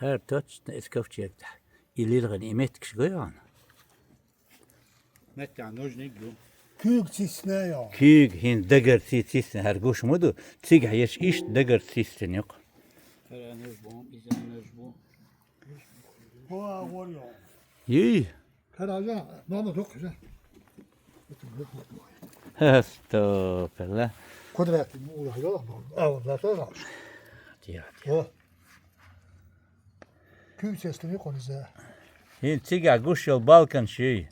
Her taç ne eskafçıyakta. İlirgen imet kişi goyan. Mette nojne glu. Küyük çisne ya. Küg hin dagger sistin her goş mudu. Tig hayış iş dagger sistin yok. Her noj bu, izan noj bu. Hoa var ya. Yey. Herhalde bana çok güzel. Estağfurullah. Kudretli bu uğraşıyor. Avlatlar var. Diyor. O. Küyük sesini konuza. Hin tig goş yol Balkan şey.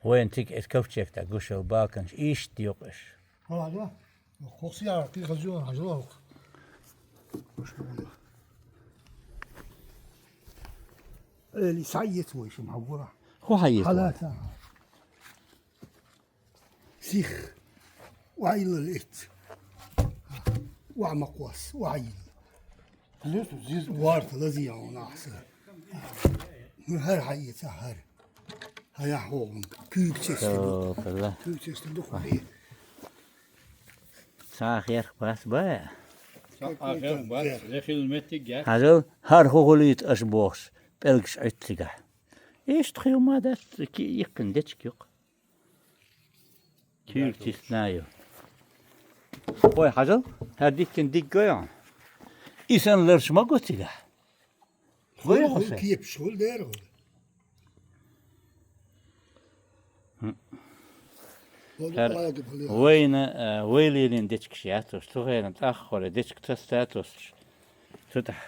When tig eskafçıyakta goş yol Balkan iş yok iş. Herhalde. Kokusu ya. Bir kızıyor. Hacılar yok. Hoş bulduk. Öyle sayet bu işim havura. Hu hayır. Halata. سيخ وعيل الإت وعمقوس وعيل وارت الذي ونعصر هر حية هر هيا حوم كيك تشتم Estağfurullah. كيك تشتم دخول Sahir bas baya. Aher bas, rechil mette gel. Hazal har hogulit as box. Belgisch uitziga. Eerst geuma dat ki yakın deçk yok. Küyük tisnayo. Oy hazal her dikkin dik goyan. İnsanlar şma gotiga. Goya hosa. كيف شغل داير Weylinin deçk şiyatos. Tuğayın takhore deçk tastatos. Tutah.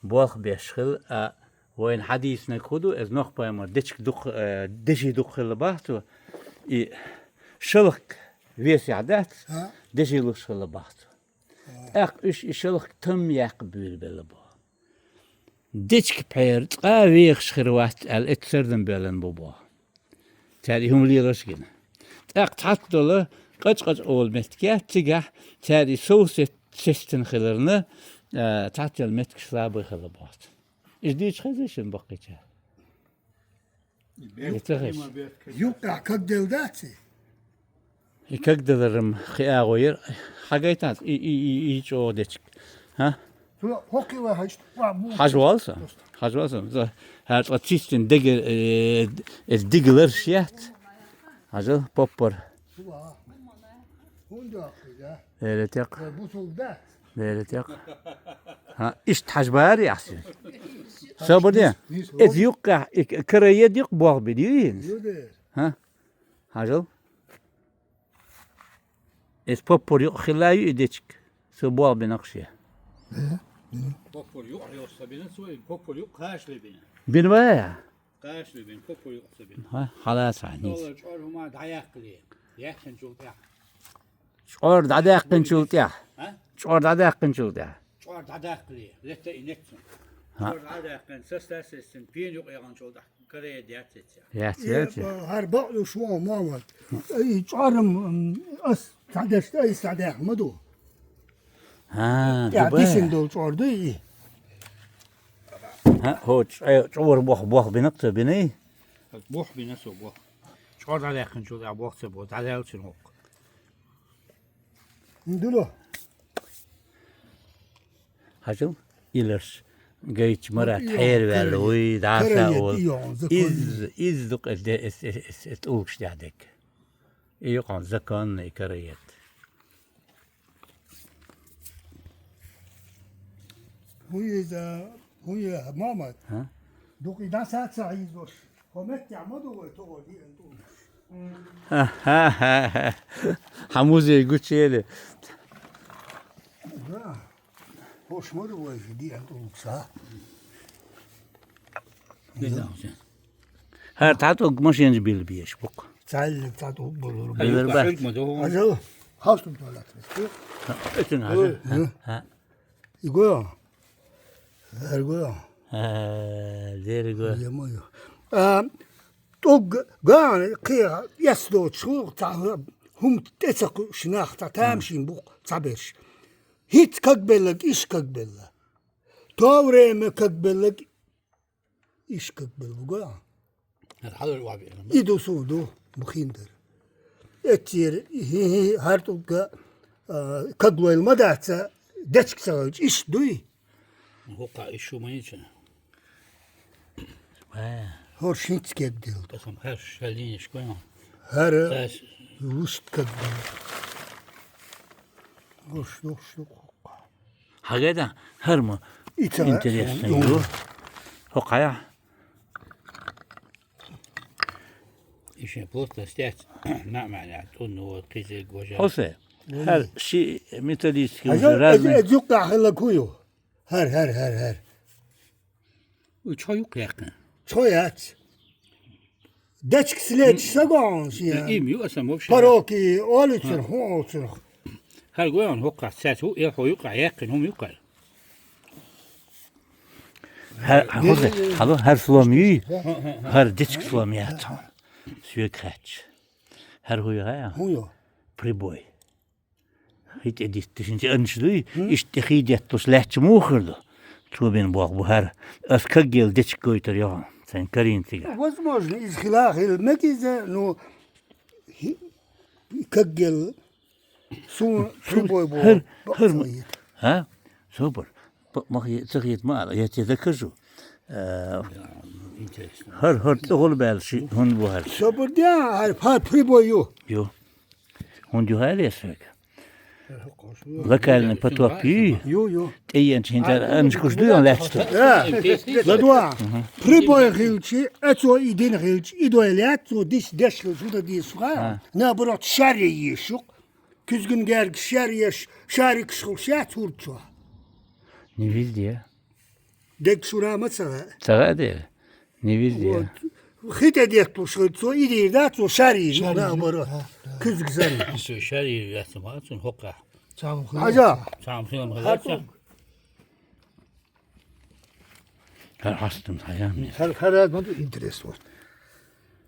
Boğ beşkil وين حديث نكودو از نخ بايمر ديشك دوخ ديشي دوخ لباحتو اي شلق ويسي عدات ديشي لوش لباحتو اق اش شلق تم يق بيل بلبو ديشك بير تقاويخ شخروات ال اتسردن بلن بوبو تاري هم لي رشقنا اق تعطلو قج اول متكات تيجا تاري سوست سيستن خلرنا تعطل متك شلابي خلبات İzdiği çıkacağım bakıca. Yeter. يوقع كقدلداتي İkak delerim xia koyur. Hagaytat hiç o deçik. Ha? هوكي واحد Hajvalsa. Hajvalsa. Her atçistin deger digler şiyat. Hajal popper. هوندا Evet yak. بوصل Evet yak. Ha iş tajbar yaksın. Sabır ya. Et yok ka krayet yok boğ biliyorsun. يودر Ha? Hajal. Es popper yok khilayu edecek. Sabah benakşiye. Popol yok yoksa beni söyle. Popol yok kaç le beni. Bir var ya. Kaç le beni. Popol yoksa beni. Ha halas hani. Dolar çor huma dayak kılıyor. Yakın çok ya. Çor dada yakın çult ya. Ha? Çor dada yakın çult ya. Çor dayak kılıyor. Zette ineksin. Ha. Çor dayak kılıyor. Sesler sessin. Piyen yok yakan çolda. Karaya diyat et ya. Ya ya. هر بعض شو ماما اي شعرم اس تعدش اي سعداء مدو Ha, يعني bu ديشن ya. دول شعر دي Ha, ho çor boh binakta bini. Boh bir nasıl boh. Çor dayak kılıyor çolda. Boh se boh. Dayak için yok. ندلو Hacıl iler. Gayç marat her ver oy dasa ol. İz duk et ulkştadik. İyi kan zakan ikariyet. هي ماما ها؟ دوقي دا ساعة سعيد وش قمت يعمدوا وتقول دي انتو Hamuzi güçeli. hoş مدو وش دي انتو ساعة Ne zaman? Her tato maşinci bil bir iş buk. تعلم بتاعته بقول Bilir bak. أجل خاصم طلعت Bütün hazır. Ha. يقول يقول Deri gö. يمويو توق قان قيا يسدو تشوق تاع هم تسق شناخ تاع تامشين بوق تعبرش هيت كقبلك إيش كقبلك توري ما كقبلك إيش كقبل بقول Hadi abi. إيدو سودو بخيندر اتير هي هارتوك كقبل المدعسة دتك سويج إيش دوي Hokka işu mayıcı. هور شنت كبدل Kasam her şelliğin iş koyan. هر Bes وسط كبدل وش وش Hakikaten her mı? İçine- İnteresan Yok. yok. Hokaya. işe porta stet. Ne mala tonu kızı goja. Hose. Her şey metodist gibi هذا razı. أزوق داخل كويو هر Bu çay yok yakın. شويات دتش سليت سقون شيا İyim yok asam o şey. باروكي أولي ترخ أولي ترخ Her koyan hokka set hu ya yok yakın hum yok. Her hose. Hallo her slamiyi. Her diçk slamiyat. Süek kaç. Her huya ya. هويو Priboy. Hiç edit düşünce önçlüğü işte hidiyet tus lehçi muhurdu. Tuğbin bu her. Öfke gel diçk koytur ya. Sen karin tiga. возможно из خلاف المكيزة نو كجل سو بوي هر بو هر ها super. ما هي تغيير ما يتذكروا. هر تقول بالشي هون بو هر. صبر ديا هر بريبويو Jo. Hon ju här läsväg. Lokalne patopy. يو Egen hinter önskurs du en lätst. لدوا بريبوي غيلشي اتو ايدين غيلشي ايدو اليات تو ديش دشل سودا دي سوغا نابرات شاري يشوق كزغن جارك شاريش شارك شغل شات ورتو Ni vill det. دك شورا مثلا Säga det. Ni vill det. خيتا ديك تو تو ايدي دات تو شاري نابرات كزغ زاري Su şeri yasmatın hokka. حاجه Sam film hazırsa. Her hastım hayam. هر ما دو انترست وست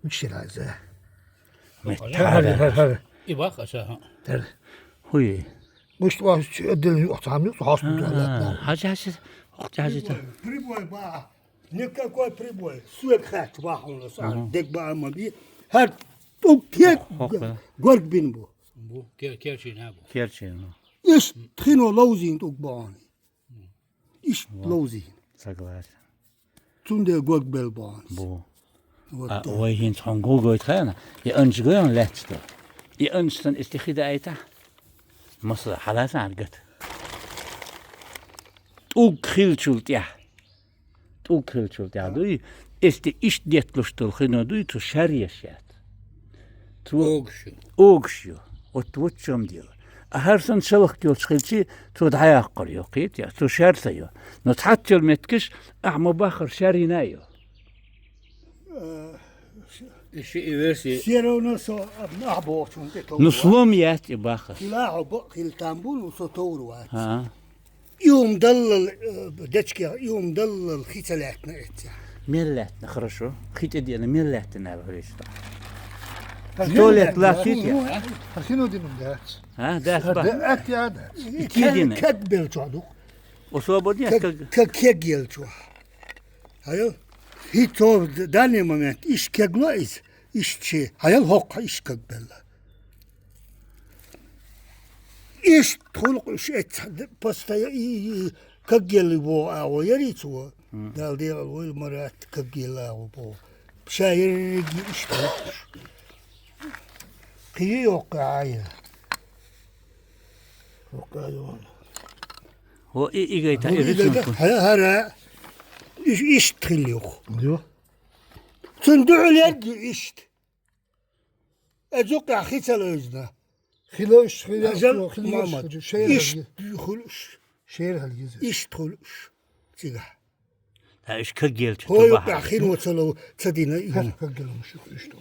مش هذا Metal. İyi bak aşağı. Huy. مش واش ادل اطعم خاص Hacı hacı. Hacı. بريبوي با نكا كوي بريبوي سويك خات باخون صار دك با ما بي هر تو كيك غورك بين بو Bu gerçi ne bu? Gerçeğin. ايش تخينو لوزين تو باني ايش لوزين Saglar. تون غورك بيل بان Bu. O hin son gogoy träna. Jag önskar ju en lätt då. Jag önskar ist die hidaita. Måste halas argat. O krilchult ja. O krilchult ja. Du ist die ist det lustul khino du to shariashat. Tu Ogşu. ogshyo. Otwotchum diyor. Her sen çalık yol çıkılçı tu daya qırıyor qit ya tu şartıyor. Nothatçıl metkiş ahma baxır şarinayo. İşi iversi. سيرو نسو نعبو تون Nuslum yat baxır. لا عبو خيل تامبول وسطور Ha. يوم ضل دتشكي يوم ضل خيتلاتنا اتيا Milletni хорошо. Qit ediyana milletni alhurishta. Tuvalet lafit ya. خينو دينو دات Ha, das ba. ات يا دات كيدينا. كدبل تعدو O slobodnya كيجيل تو هايو هي تو داني مومنت ايش كيجلويز ايش شي هايو هوق ايش كدبل ايش تخلق ايش ات باستا كجيل بو او يريتو دال دي اول مرات كجيل او بو شاير ايش هي يوقعايا وقعوا o igayta iritsun. هرا ايش تخليوخ ايوه صندوق اليد ايشت ازوق اخي تلوزنا خلاش أجل خلاش ايش شير يخلوش شير هالجيز ايش تخلوش تيجا Ha iş kagel هو يوقع خير وتلو تدينا كجلهم شو اشتو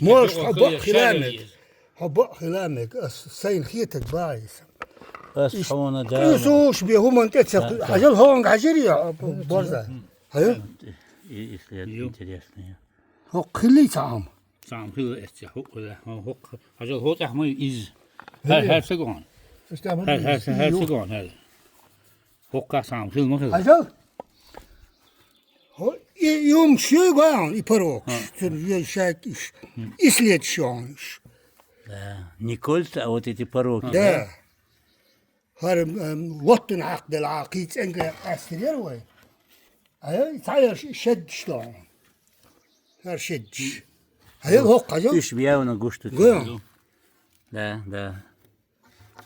موش حبق خلامك حبق خلامك سين خيتك بايس Bas havana da. يسوش بيهم انت عجل هون عجري برزا هيو İşler interesni. هو خلي طعم Sam hil etse hokka. Hokka. Hazır hot ahma iz. Her segon. Her segon her. Hokka sam hil mu hil. عجل هو يوم شو قاعد يبروك شاكيش إسليت شونش Nikolta вот эти пороки. ده هر وطن عقد العقيد انك استرير وين اي تعير شد شلون هر شدش هي هوقا جو إيش بياونا قشتو قوم ده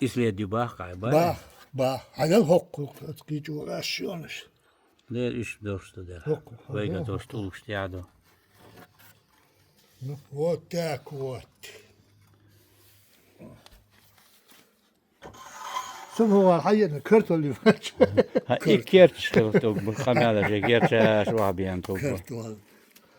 إسلي ديباق عبارة با هذا هوق تقيجو اشيونش ده إيش دوستو ده Hok. ويجا دوستو وشتيادو وتاك وات Som هو الحقيقة كرتو اللي فات ها إيه كيرتش تغلطوك بالخمالة جي كيرتش شو عبيان توبو كرتوال